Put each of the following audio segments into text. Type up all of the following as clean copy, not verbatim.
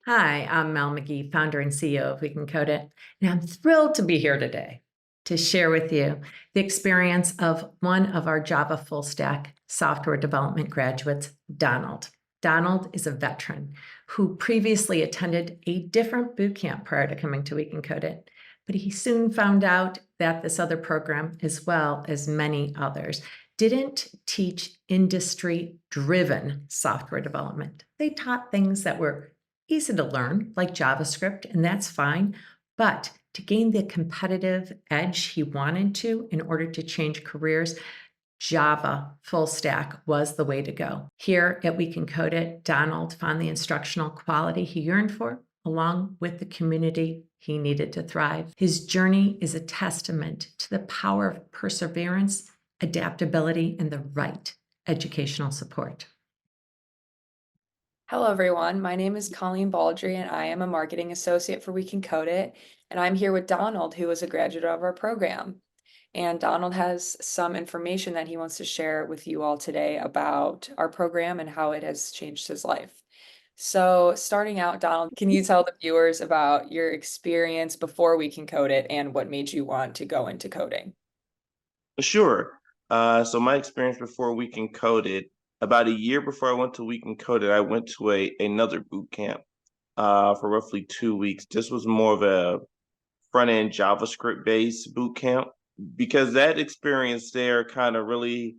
Hi, I'm Mel McGee, founder and CEO of We Can Code It, and I'm thrilled to be here today to share with you the experience of one of our Java full stack software development graduates, Donald. Donald is a veteran who previously attended a different boot camp prior to coming to We Can Code It, but he soon found out that this other program, as well as many others, didn't teach industry-driven software development. They taught things that were easy to learn, like JavaScript, and that's fine. But to gain the competitive edge he wanted to in order to change careers, Java full stack was the way to go. Here at We Can Code It, Donald found the instructional quality he yearned for, along with the community he needed to thrive. His journey is a testament to the power of perseverance, adaptability, and the right educational support. Hello, everyone. My name is Colleen Baldry, and I am a marketing associate for We Can Code It. And I'm here with Donald, who is a graduate of our program. And Donald has some information that he wants to share with you all today about our program and how it has changed his life. So, starting out, Donald, can you tell the viewers about your experience before We Can Code It and what made you want to go into coding? Sure. So my experience before We Can Code It, about a year before I went to We Can Code It, I went to another boot camp for roughly 2 weeks. This was more of a front-end JavaScript based boot camp because that experience there kind of really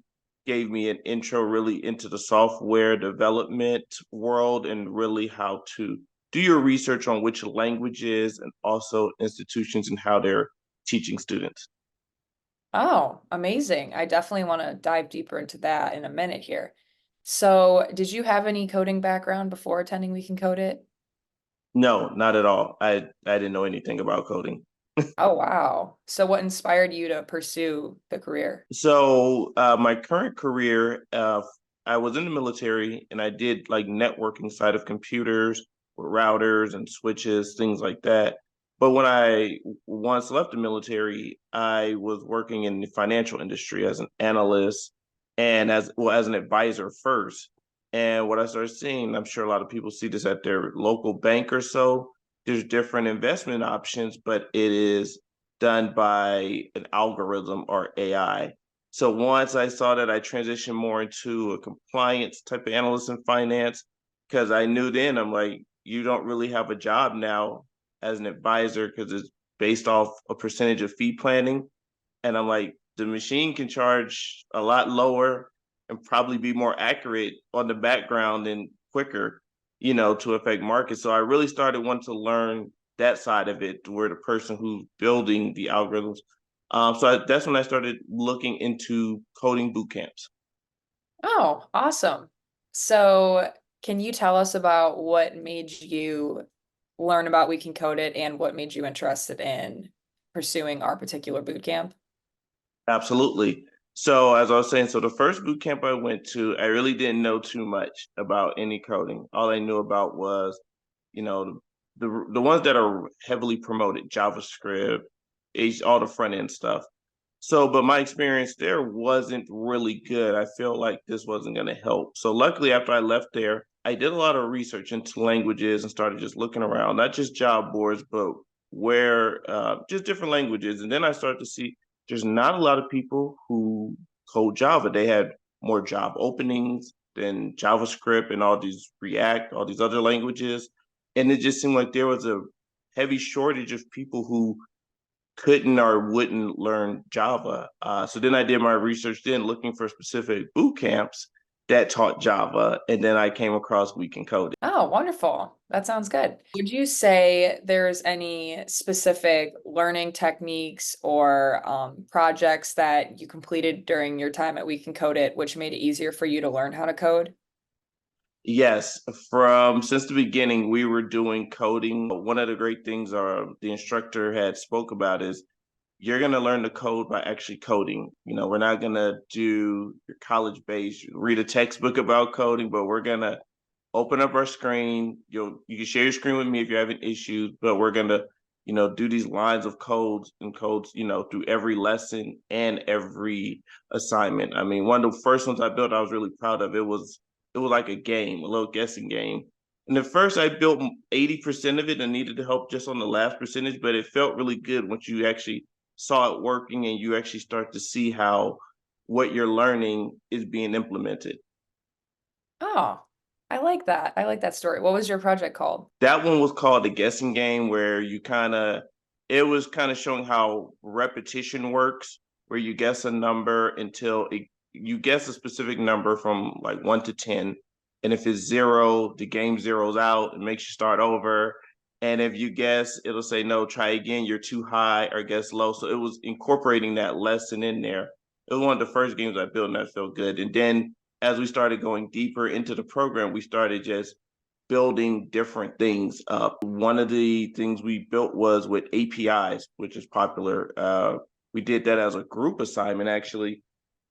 gave me an intro really into the software development world and really how to do your research on which languages and also institutions and how they're teaching students. Oh, amazing. I definitely want to dive deeper into that in a minute here. So, did you have any coding background before attending We Can Code It? No, not at all. I didn't know anything about coding. Oh, wow. So what inspired you to pursue the career? So my current career, I was in the military and I did like networking side of computers with routers and switches, things like that. But when I once left the military, I was working in the financial industry as an analyst and as an advisor first. And what I started seeing, I'm sure a lot of people see this at their local bank or so, there's different investment options, but it is done by an algorithm or AI. So once I saw that, I transitioned more into a compliance type of analyst in finance because I knew then I'm like, you don't really have a job now as an advisor because it's based off a percentage of fee planning. And I'm like, the machine can charge a lot lower and probably be more accurate on the background and quicker, to affect markets. So I really started wanting to learn that side of it, where the person who's building the algorithms. That's when I started looking into coding boot camps. Oh, awesome. So can you tell us about what made you learn about We Can Code It and what made you interested in pursuing our particular boot camp? Absolutely. So as I was saying, so the first boot camp I went to, I really didn't know too much about any coding. All I knew about was, you know, the ones that are heavily promoted, JavaScript, all the front end stuff. So, but my experience there wasn't really good. I feel like this wasn't going to help. So luckily, after I left there, I did a lot of research into languages and started just looking around, not just job boards, but where just different languages. And then I started to see there's not a lot of people who code Java. They had more job openings than JavaScript and all these React, all these other languages. And it just seemed like there was a heavy shortage of people who couldn't or wouldn't learn Java. So then I did my research then looking for specific boot camps that taught Java. And then I came across We Can Code It. Oh, wonderful. That sounds good. Would you say there's any specific learning techniques or projects that you completed during your time at We Can Code It, which made it easier for you to learn how to code? Yes, from since the beginning, we were doing coding. One of the great things the instructor had spoke about is you're going to learn the code by actually coding. We're not going to do your college base, read a textbook about coding, but we're going to open up our screen. You can share your screen with me if you're having issues, but we're going to, do these lines of codes, through every lesson and every assignment. I mean, one of the first ones I built, I was really proud of. It was like a game, a little guessing game. And at first I built 80% of it and needed to help just on the last percentage, but it felt really good once you actually saw it working and you actually start to see how what you're learning is being implemented. Oh, I like that. I like that story. What was your project called? That one was called the guessing game, where it was kind of showing how repetition works, where you guess a number you guess a specific number from like 1 to 10. And if it's zero, the game zeroes out and makes you start over. And if you guess, it'll say, no, try again, you're too high, or guess low. So it was incorporating that lesson in there. It was one of the first games I built and that felt good. And then as we started going deeper into the program, we started just building different things up. One of the things we built was with APIs, which is popular. We did that as a group assignment, actually,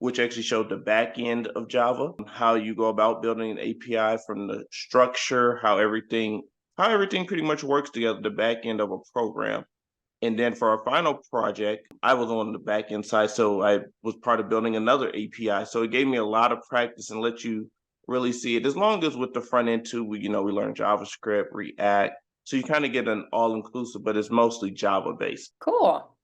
which actually showed the back end of Java, how you go about building an API, from the structure, how everything pretty much works together, the back end of a program. And then for our final project, I was on the back end side, so I was part of building another API. So it gave me a lot of practice and let you really see it. As long as with the front end too, we learn JavaScript, React. So you kind of get an all-inclusive, but it's mostly Java based. Cool.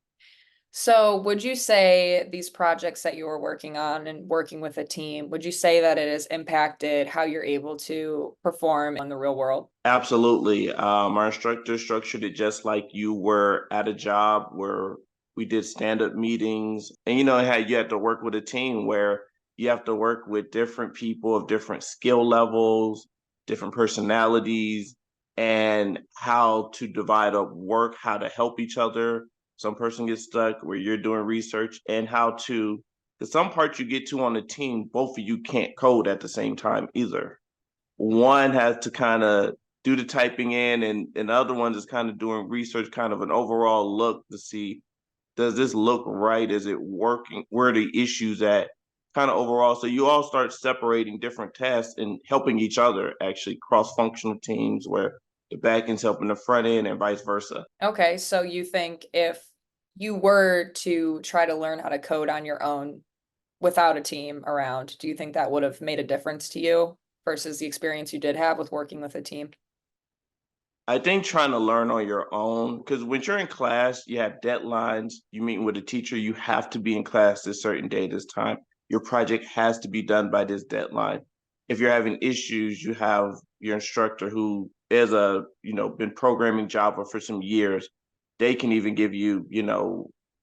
So would you say these projects that you were working on and working with a team, would you say that it has impacted how you're able to perform in the real world? Absolutely. Our instructor structured it just like you were at a job, where we did stand-up meetings. And you had to work with a team where you have to work with different people of different skill levels, different personalities, and how to divide up work, how to help each other. Some person gets stuck where you're doing research, and because some parts you get to on the team, both of you can't code at the same time either. One has to kind of do the typing in, and the other one is kind of doing research, kind of an overall look to see, does this look right? Is it working? Where are the issues at? Kind of overall. So you all start separating different tasks and helping each other, actually cross-functional teams where the back end's helping the front end and vice versa. Okay, so you think if you were to try to learn how to code on your own without a team around, do you think that would have made a difference to you versus the experience you did have with working with a team? I think trying to learn on your own, because when you're in class, you have deadlines, you meet with a teacher, you have to be in class this certain day, this time. Your project has to be done by this deadline. If you're having issues, you have your instructor who is been programming Java for some years. They can even give you,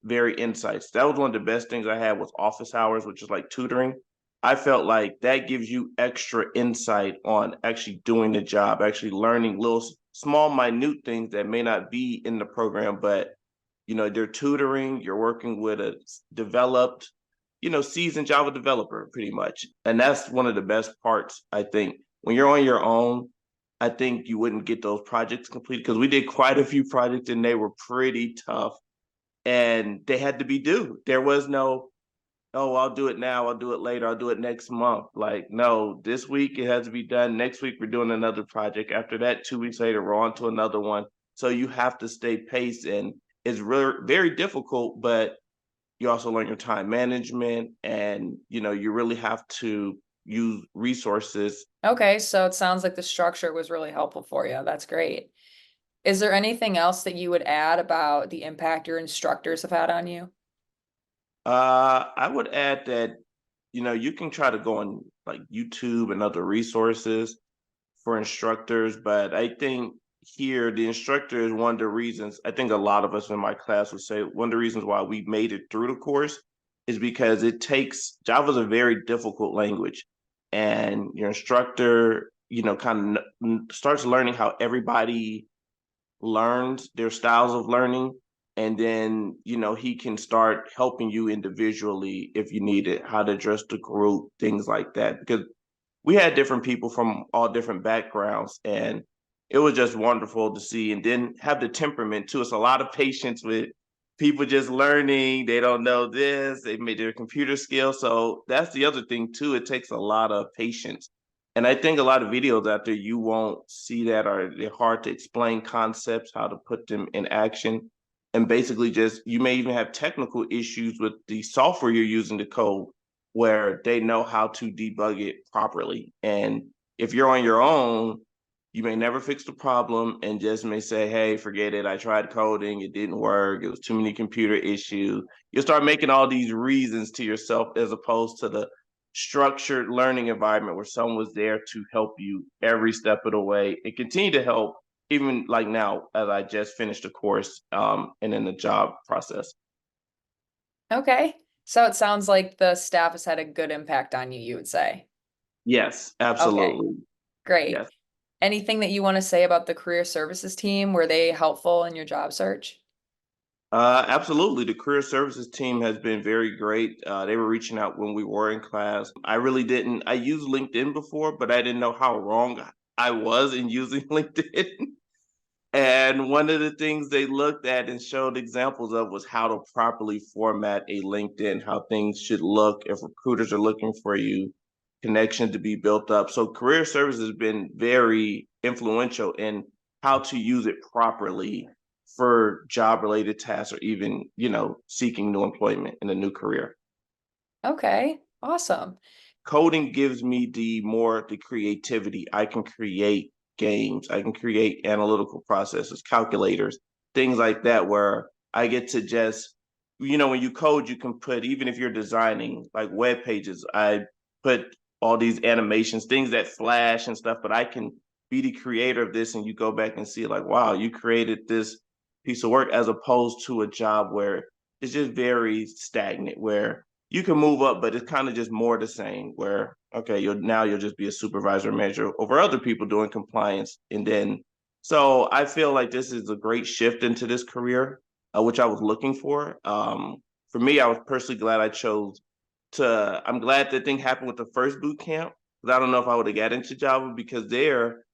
very insights. That was one of the best things I had with office hours, which is like tutoring. I felt like that gives you extra insight on actually doing the job, actually learning little small, minute things that may not be in the program, but they're tutoring, you're working with a developed, seasoned Java developer pretty much. And that's one of the best parts, I think. When you're on your own, I think you wouldn't get those projects completed, because we did quite a few projects and they were pretty tough and they had to be due. There was no, oh, I'll do it now, I'll do it later, I'll do it next month. Like, no, this week it has to be done. Next week we're doing another project. After that, 2 weeks later, we're on to another one. So you have to stay paced, and it's really very difficult, but you also learn your time management, and you really have to use resources. Okay, so it sounds like the structure was really helpful for you. That's great. Is there anything else that you would add about the impact your instructors have had on you? I would add that, you can try to go on like YouTube and other resources for instructors, but I think here the instructor is one of the reasons. I think a lot of us in my class would say one of the reasons why we made it through the course is because Java is a very difficult language, and your instructor, kind of starts learning how everybody learns, their styles of learning. And then, he can start helping you individually if you need it, how to address the group, things like that. Because we had different people from all different backgrounds, and it was just wonderful to see. And then have the temperament too. It's a lot of patience with people just learning. They don't know this, they made their computer skills. So that's the other thing too. It takes a lot of patience. And I think a lot of videos out there, you won't see that, or they're hard to explain concepts, how to put them in action. And basically just, you may even have technical issues with the software you're using to code, where they know how to debug it properly. And if you're on your own, You may never fix the problem and just may say, hey, forget it. I tried coding. It didn't work. It was too many computer issues. You'll start making all these reasons to yourself as opposed to the structured learning environment where someone was there to help you every step of the way and continue to help even like now as I just finished a course and in the job process. Okay. So it sounds like the staff has had a good impact on you, you would say. Yes, Okay, absolutely. great. Yes. Anything that you want to say about the career services team? Were they helpful in your job search? Absolutely. The career services team has been very great. They were reaching out when we were in class. I really didn't, I used LinkedIn before, but I didn't know how wrong I was in using LinkedIn. And one of the things they looked at and showed examples of was how to properly format a LinkedIn, how things should look if recruiters are looking for you, connection to be built up. So career service has been very influential in how to use it properly for job related tasks or even, seeking new employment in a new career. Okay, awesome. Coding gives me the creativity. I can create games, I can create analytical processes, calculators, things like that, where I get to just, when you code, you can put, even if you're designing like web pages, I put all these animations, things that flash and stuff, but I can be the creator of this and you go back and see like, wow, you created this piece of work, as opposed to a job where it's just very stagnant, where you can move up, but it's kind of just more the same. Where okay, you'll just be a supervisor manager over other people doing compliance, and then so I feel like this is a great shift into this career, which I was looking for. For me, I was personally glad I chose to. I'm glad that thing happened with the first boot camp because I don't know if I would have got into Java because there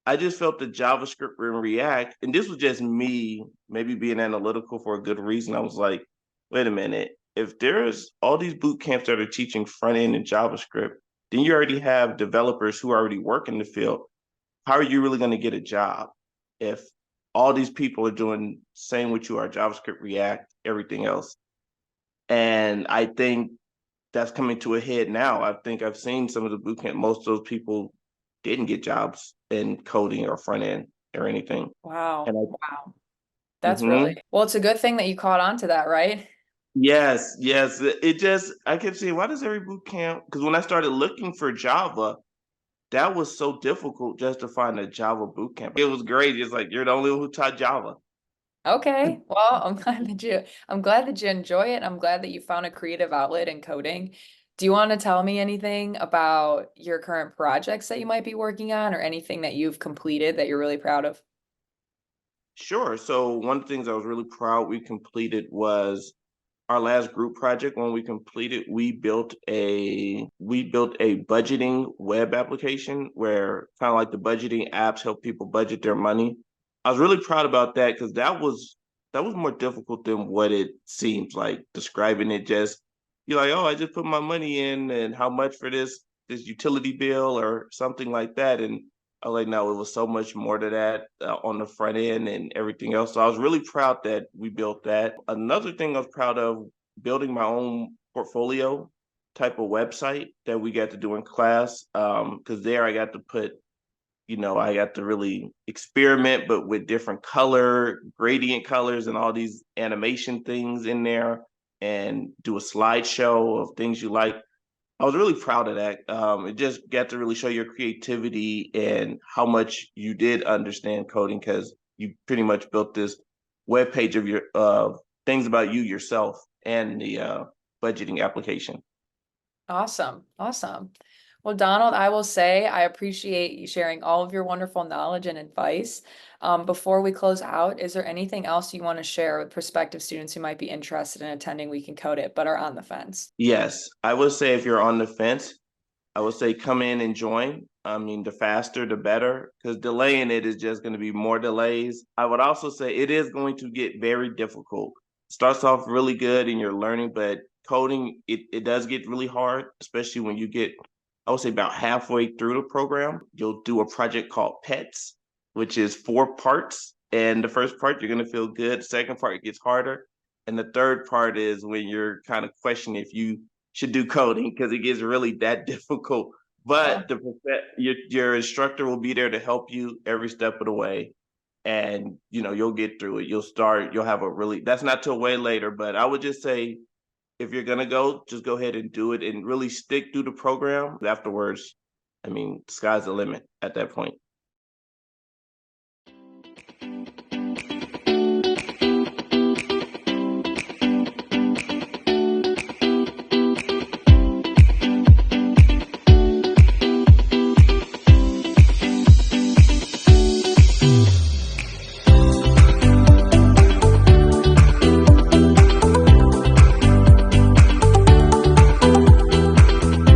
I just felt the JavaScript and React, and this was just me maybe being analytical for a good reason. I was like, wait a minute, if there's all these boot camps that are teaching front end and JavaScript, then you already have developers who already work in the field. How are you really going to get a job if all these people are doing same what you are, JavaScript, React, everything else? And I think that's coming to a head now. I think I've seen some of the boot camp. Most of those people didn't get jobs in coding or front end or anything. Wow. And Wow. I, That's mhm. really, well, it's a good thing that you caught on to that, right? Yes, yes. It just, I kept saying, why does every boot camp? Because when I started looking for Java, that was so difficult just to find a Java boot camp. It was great. It's like, you're the only one who taught Java. Okay. Well, I'm glad that you enjoy it. I'm glad that you found a creative outlet in coding. Do you want to tell me anything about your current projects that you might be working on or anything that you've completed that you're really proud of? Sure. So one of the things I was really proud we completed was our last group project. When we completed, we built a budgeting web application where kind of like the budgeting apps help people budget their money. I was really proud about that because that was more difficult than what it seems like. Describing it, just you're like, oh, I just put my money in and how much for this utility bill or something like that. And I was like, no, it was so much more to that on the front end and everything else. So I was really proud that we built that. Another thing I was proud of, building my own portfolio type of website that we got to do in class. Because there I got to put, I got to really experiment, but with different color, gradient colors, and all these animation things in there, and do a slideshow of things you like. I was really proud of that. It just got to really show your creativity and how much you did understand coding because you pretty much built this web page of your things about you yourself and the budgeting application. Awesome. Awesome. Well, Donald, I will say I appreciate you sharing all of your wonderful knowledge and advice. Before we close out, is there anything else you want to share with prospective students who might be interested in attending We Can Code It but are on the fence? Yes, I would say if you're on the fence, I would say come in and join. I mean, the faster, the better, because delaying it is just going to be more delays. I would also say it is going to get very difficult. Starts off really good and you're learning, but coding, it does get really hard, especially when you get, I would say about halfway through the program. You'll do a project called Pets, which is 4 parts. And the first part, you're going to feel good. The second part, it gets harder. And the third part is when you're kind of questioning if you should do coding because it gets really that difficult. But your instructor will be there to help you every step of the way. And you'll get through it. You'll have that's not till way later, but I would just say if you're gonna go, just go ahead and do it and really stick through the program. Afterwards, I mean, sky's the limit at that point.